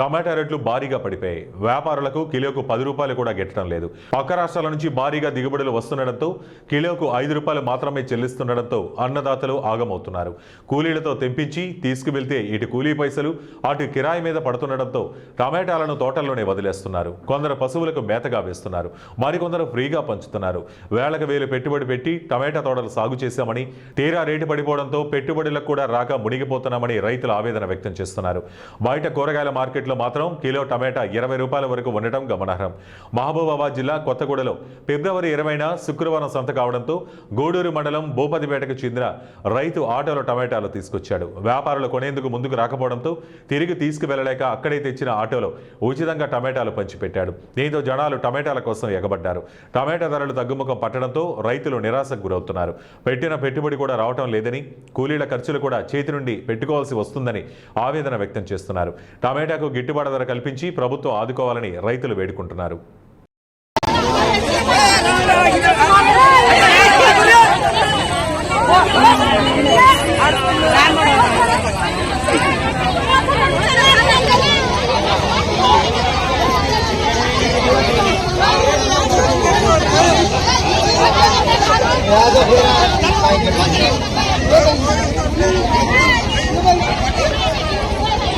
టమాటా రేట్లు భారీగా పడిపోయాయి. వ్యాపారులకు కిలోకు 10 రూపాయలు కూడా గిట్టడం లేదు. పక్క రాష్ట్రాల నుంచి భారీగా దిగుబడులు వస్తుండటంతో కిలోకు 5 రూపాయలు మాత్రమే చెల్లిస్తుండటంతో అన్నదాతలు ఆగమవుతున్నారు. కూలీలతో తెంపించి తీసుకువెళ్తే ఇటు కూలీ పైసలు అటు కిరాయి మీద పడుతుండటంతో టమాటాలను తోటల్లోనే వదిలేస్తున్నారు. కొందరు పశువులకు మేతగా వేస్తున్నారు, మరికొందరు ఫ్రీగా పంచుతున్నారు. వేలకు వేలు పెట్టుబడి పెట్టి టమాటా తోటలు సాగు చేశామని తీరా రేటు పడిపోవడంతో పెట్టుబడులకు కూడా రాక మునిగిపోతున్నామని రైతులు ఆవేదన వ్యక్తం చేస్తున్నారు. బయట కూరగాయల మార్కెట్లో మాత్రం కిలో టమాటా 20 రూపాయల వరకు ఉండటం గమనార్హం. మహబూబాబాద్ జిల్లా కొత్తగూడలో ఫిబ్రవరి 20న శుక్రవారం సంత కావడంతో గూడూరు మండలం భూపతిపేటకు చెందిన రైతు ఆటోలో టమాటాలు తీసుకొచ్చాడు. వ్యాపారులు కొనేందుకు ముందుకు రాకపోవడంతో తిరిగి తీసుకువెళ్లలేక అక్కడే తెచ్చిన ఆటోలో ఉచితంగా టమాటాలు పంచిపెట్టాడు. దీంతో జనాలు టమాటాల కోసం ఎగబడ్డారు. టమాటా ధరలు తగ్గుముఖం పట్టడంతో రైతులు నిరాశకు గురవుతున్నారు. పెట్టిన పెట్టుబడి కూడా రావటం లేదని, కూలీల ఖర్చులు కూడా చేతి నుండి పెట్టుకోవాల్సి వస్తుందని ఆవేదన వ్యక్తం చేస్తున్నారు. టమాటాకు గిట్టుబాటు ధర కల్పించి ప్రభుత్వం ఆదుకోవాలని రైతులు వేడుకుంటున్నారు. Yeah.